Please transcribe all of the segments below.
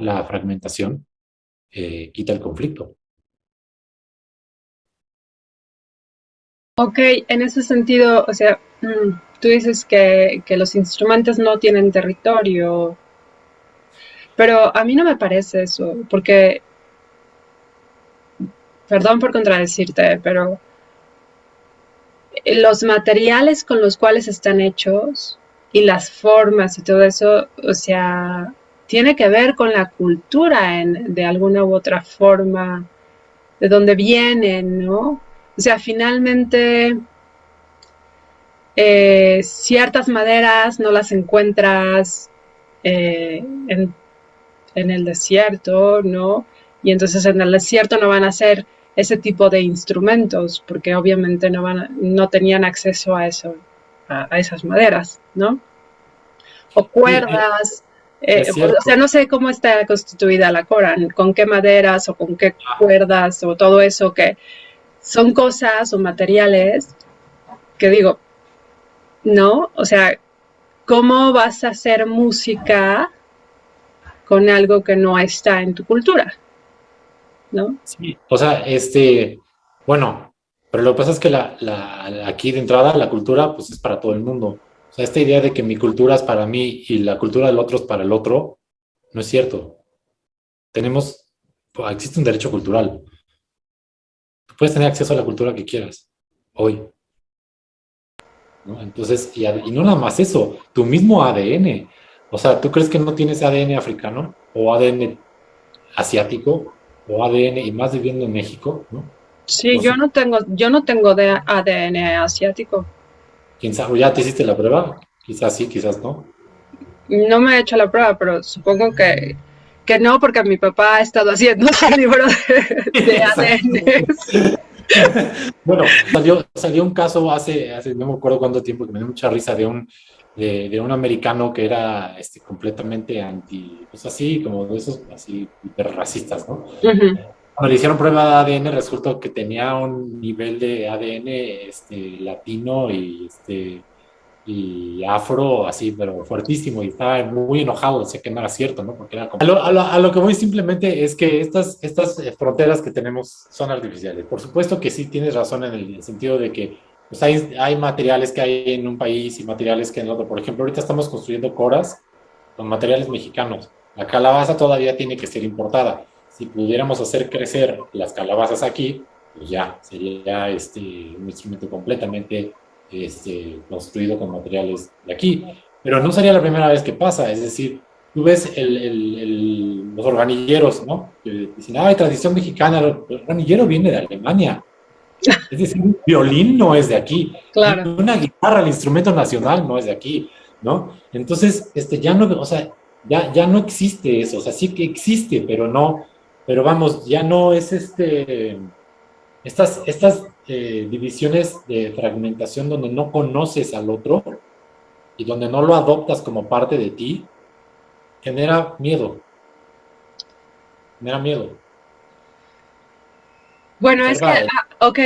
la fragmentación quita el conflicto. Ok, en ese sentido, o sea, tú dices que los instrumentos no tienen territorio, pero a mí no me parece eso, porque, perdón por contradecirte, pero los materiales con los cuales están hechos y las formas y todo eso, o sea, tiene que ver con la cultura de alguna u otra forma, de dónde vienen, ¿no? O sea, finalmente ciertas maderas no las encuentras en el desierto, ¿no? Y entonces en el desierto no van a ser ese tipo de instrumentos, porque obviamente no tenían acceso a eso, a esas maderas, ¿no? O Sí, cuerdas, es o sea, cierto. no sé cómo está constituida la cora, con qué maderas o con qué cuerdas o todo eso que son cosas o materiales que digo, ¿no? O sea, ¿cómo vas a hacer música con algo que no está en tu cultura? ¿No? Sí, o sea, bueno, pero lo que pasa es que aquí de entrada la cultura pues es para todo el mundo. O sea, esta idea de que mi cultura es para mí y la cultura del otro es para el otro, no es cierto. Existe un derecho cultural. Tú puedes tener acceso a la cultura que quieras, hoy, ¿no? Entonces, y no nada más eso, tu mismo ADN. O sea, ¿tú crees que no tienes ADN africano o ADN asiático o ADN y más viviendo en México, ¿no? Sí, Por su, yo no tengo de ADN asiático. ¿Quién sabe? ¿Ya te hiciste la prueba? Quizás sí, quizás no. No me he hecho la prueba, pero supongo que no, porque mi papá ha estado haciendo ese libro de ADN. Exactamente. Bueno, salió un caso hace no me acuerdo cuánto tiempo, que me dio mucha risa de un americano que era completamente pues así, como de esos así hiperracistas, ¿no? Uh -huh. Cuando le hicieron prueba de ADN, resultó que tenía un nivel de ADN latino y afro, así, pero fuertísimo, y estaba muy enojado, sé que no era cierto, ¿no? Porque era como... A lo que voy simplemente es que estas fronteras que tenemos son artificiales. Por supuesto que sí tienes razón en el sentido de que pues hay materiales que hay en un país y materiales que en el otro. Por ejemplo, ahorita estamos construyendo coras con materiales mexicanos. La calabaza todavía tiene que ser importada. Si pudiéramos hacer crecer las calabazas aquí, pues ya sería un instrumento completamente construido con materiales de aquí. Pero no sería la primera vez que pasa, es decir, tú ves los organilleros, ¿no? Que dicen, ay, tradición mexicana, el organillero viene de Alemania. Es decir, un violín no es de aquí, Claro. una guitarra, el instrumento nacional no es de aquí, ¿no? Entonces, ya no, o sea, ya no existe eso, o sea, sí que existe, pero no, pero vamos, ya no es estas divisiones de fragmentación donde no conoces al otro y donde no lo adoptas como parte de ti, genera miedo, genera miedo. Bueno, Es es que, verdad. ok,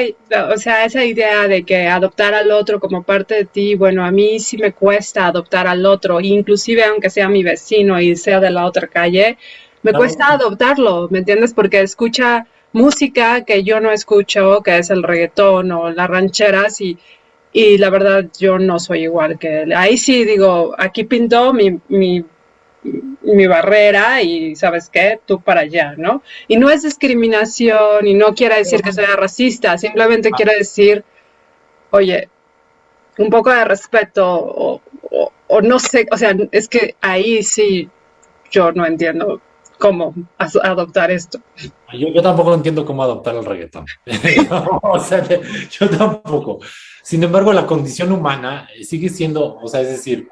o sea, esa idea de que adoptar al otro como parte de ti, bueno, a mí sí me cuesta adoptar al otro, inclusive aunque sea mi vecino y sea de la otra calle, me cuesta Claro. adoptarlo, ¿me entiendes? Porque escucha música que yo no escucho, que es el reggaetón o las rancheras y la verdad yo no soy igual que él. Ahí sí digo, aquí pintó mi barrera y sabes qué, tú para allá, ¿no? Y no es discriminación y no quiere decir que sea racista, simplemente quiere decir, oye, un poco de respeto o no sé, o sea, es que ahí sí yo no entiendo cómo adoptar esto. Yo tampoco entiendo cómo adoptar el reggaetón. O sea, yo tampoco. Sin embargo, la condición humana sigue siendo, o sea, es decir,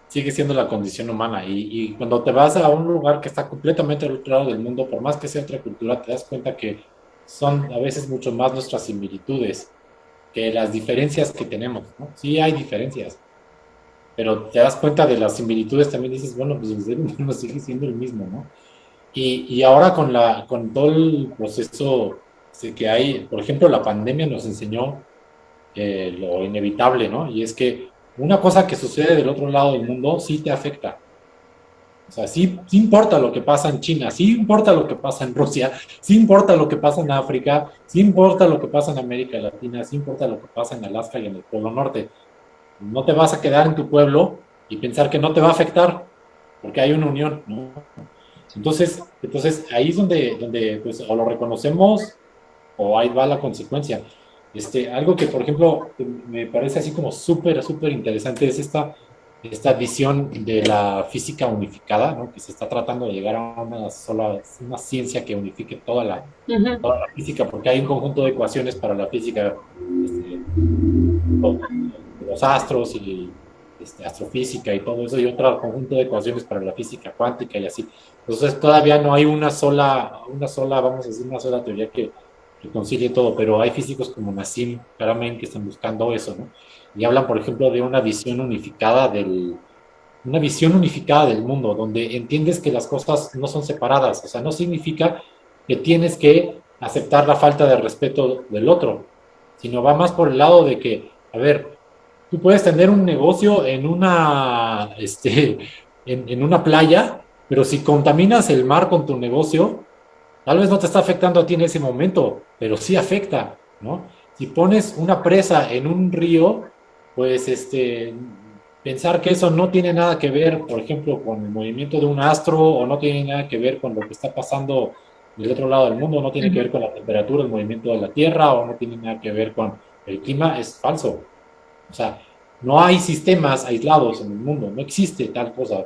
sigue siendo la condición humana. Y cuando te vas a un lugar que está completamente al otro lado del mundo, por más que sea otra cultura, te das cuenta que son a veces mucho más nuestras similitudes que las diferencias que tenemos, ¿no? Sí hay diferencias, pero te das cuenta de las similitudes, también dices, bueno, pues el ser humano sigue siendo el mismo, ¿no? Y ahora con todo el proceso que hay, por ejemplo, la pandemia nos enseñó lo inevitable, ¿no? Y es que una cosa que sucede del otro lado del mundo sí te afecta. O sea, sí, sí importa lo que pasa en China, sí importa lo que pasa en Rusia, sí importa lo que pasa en África, sí importa lo que pasa en América Latina, sí importa lo que pasa en Alaska y en el Polo Norte. No te vas a quedar en tu pueblo y pensar que no te va a afectar, porque hay una unión, ¿no? Entonces ahí es donde pues, o lo reconocemos o ahí va la consecuencia. Algo que, por ejemplo, me parece así como súper, súper interesante es esta visión de la física unificada, ¿no? Que se está tratando de llegar a una ciencia que unifique Ujú. toda la física, porque hay un conjunto de ecuaciones para la física, este, de los astros y astrofísica y todo eso, y otro conjunto de ecuaciones para la física cuántica y así. Entonces todavía no hay vamos a decir, una sola teoría que concilie todo, pero hay físicos como Nassim Haramein que están buscando eso, ¿no? Y hablan, por ejemplo, de una visión unificada del mundo, donde entiendes que las cosas no son separadas, o sea, no significa que tienes que aceptar la falta de respeto del otro, sino va más por el lado de que, a ver, tú puedes tener un negocio en una playa, pero si contaminas el mar con tu negocio, tal vez no te está afectando a ti en ese momento, pero sí afecta, ¿no? Si pones una presa en un río, pues pensar que eso no tiene nada que ver, por ejemplo, con el movimiento de un astro o no tiene nada que ver con lo que está pasando del otro lado del mundo, no tiene que ver con la temperatura, el movimiento de la Tierra o no tiene nada que ver con el clima, es falso. O sea, no hay sistemas aislados en el mundo, no existe tal cosa,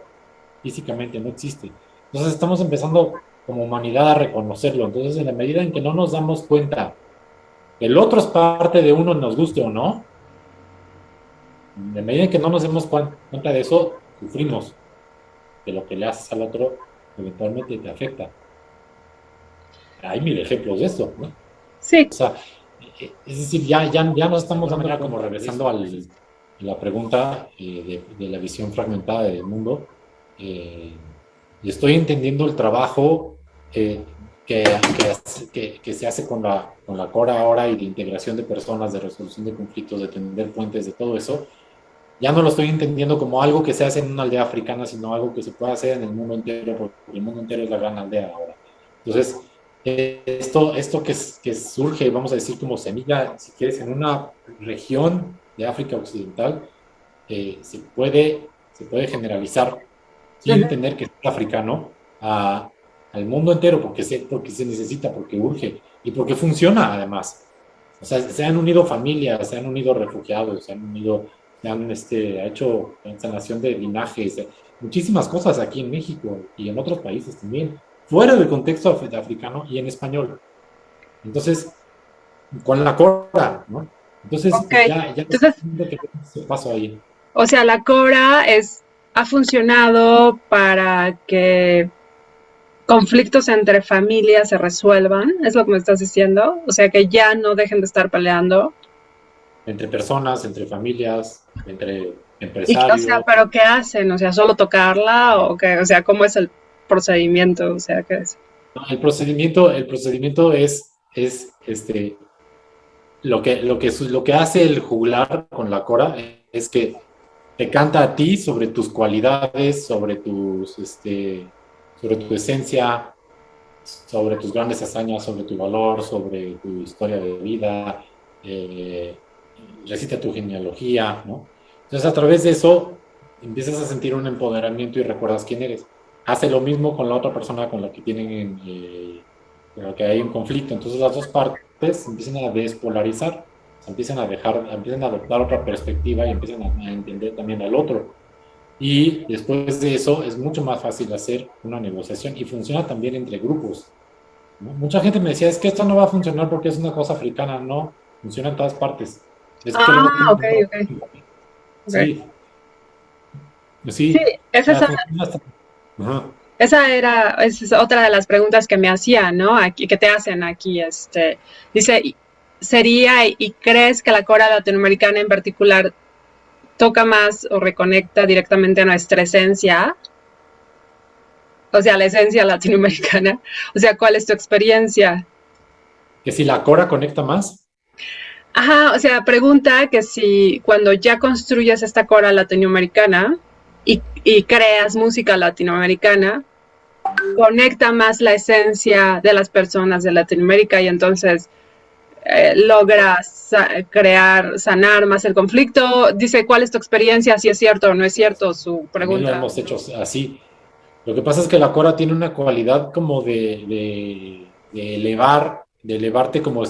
físicamente no existe. Entonces estamos empezando como humanidad a reconocerlo. Entonces, en la medida en que no nos damos cuenta que el otro es parte de uno, nos guste o no, en la medida en que no nos demos cuenta de eso, sufrimos de lo que le haces al otro, eventualmente te afecta. Hay mil ejemplos de esto, ¿no? Sí, O sea, es decir, ya nos estamos dando manera como regresando a la pregunta de la visión fragmentada del mundo. Y estoy entendiendo el trabajo eh, que se hace con la Cora ahora y de integración de personas, de resolución de conflictos, de tender puentes, de todo eso. Ya no lo estoy entendiendo como algo que se hace en una aldea africana, sino algo que se puede hacer en el mundo entero, porque el mundo entero es la gran aldea ahora. Entonces, esto que surge, vamos a decir, como semilla, si quieres, en una región de África Occidental, se puede generalizar sin ujú, tener que ser africano al mundo entero, porque se necesita, porque urge y porque funciona además. O sea, se han unido familias, se han unido refugiados, se han hecho instalación de linajes, muchísimas cosas aquí en México y en otros países también, fuera del contexto africano y en español. Entonces, con la Cora, ¿no? Entonces, ok. pues ya Entonces, que se pasó ahí. o sea, la Cora ha funcionado para que conflictos entre familias se resuelvan, es lo que me estás diciendo. O sea, que ya no dejen de estar peleando. Entre personas, entre familias, entre Y, o sea, empresarios. ¿pero qué hacen? O sea, ¿solo tocarla o qué? O sea, ¿cómo es el procedimiento? O sea, ¿qué es? El procedimiento es lo que hace el juglar con la cora es que te canta a ti sobre tus cualidades, sobre tu esencia, sobre tus grandes hazañas, sobre tu valor, sobre tu historia de vida, eh, recita tu genealogía, ¿no? Entonces, a través de eso, empiezas a sentir un empoderamiento y recuerdas quién eres. Hace lo mismo con la otra persona con la que con la que hay un conflicto. Entonces, las dos partes empiezan a despolarizar, empiezan a adoptar otra perspectiva y empiezan a entender también al otro. Y después de eso es mucho más fácil hacer una negociación y funciona también entre grupos, ¿no? Mucha gente me decía, es que esto no va a funcionar porque es una cosa africana. No, funciona en todas partes. Es que lo Ah, ok, ok, ok. sí, Sí, sí, o esa sea, es, funciona hasta. Ajá. esa es otra de las preguntas que me hacían, ¿no? Aquí, que te hacen aquí, dice, ¿sería y crees que la Cora latinoamericana en particular toca más o reconecta directamente a nuestra esencia? O sea, la esencia latinoamericana. O sea, ¿cuál es tu experiencia? Que si la Cora conecta más, Ajá, o sea, pregunta que si cuando ya construyes esta Cora latinoamericana, y creas música latinoamericana, conecta más la esencia de las personas de Latinoamérica y entonces logras crear, sanar más el conflicto. Dice, ¿cuál es tu experiencia? Si es cierto o no es cierto, su También lo pregunta. hemos hecho así. Lo que pasa es que la cora tiene una cualidad como de elevar, de elevarte como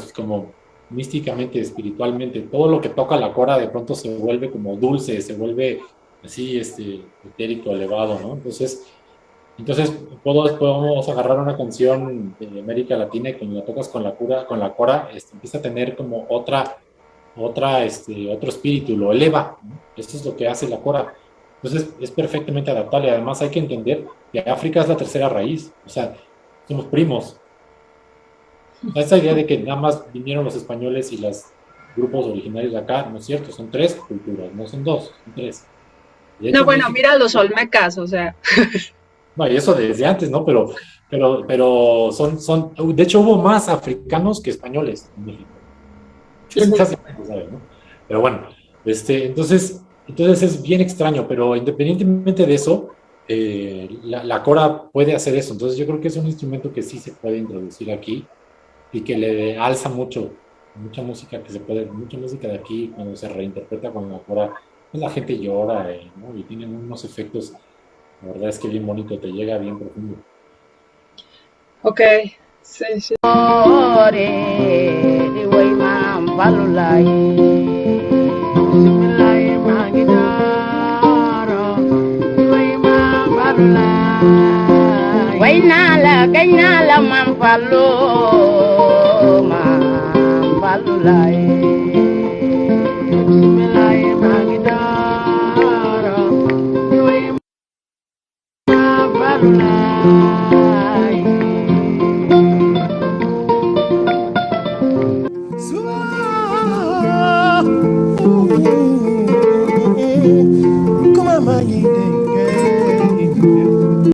místicamente, espiritualmente. Todo lo que toca la cora de pronto se vuelve como dulce, se vuelve así, etérico, elevado, ¿no? Entonces podemos agarrar una canción de América Latina y cuando la tocas con la cora, empieza a tener como otro espíritu, lo eleva, ¿no? Eso es lo que hace la cora. Entonces es perfectamente adaptable. Además hay que entender que África es la tercera raíz, o sea, somos primos. Esa idea de que nada más vinieron los españoles y los grupos originarios de acá, no es cierto, son tres culturas, no son dos, son tres. De No, hecho, bueno, México, mira los olmecas, o sea. no, y eso desde antes, ¿no? Pero de hecho hubo más africanos que españoles en México. Eso casi no se sabe, ¿no? Pero bueno, entonces es bien extraño, pero independientemente de eso, la cora puede hacer eso. Entonces yo creo que es un instrumento que sí se puede introducir aquí y que le alza mucha música mucha música de aquí cuando se reinterpreta con la cora, pues la gente llora, ¿no? Y tienen unos efectos, la verdad es que bien bonito, te llega bien profundo. Ok, sí, sí. Wainala kainala mampalo mampalulai Bismillah magidara Mampalulai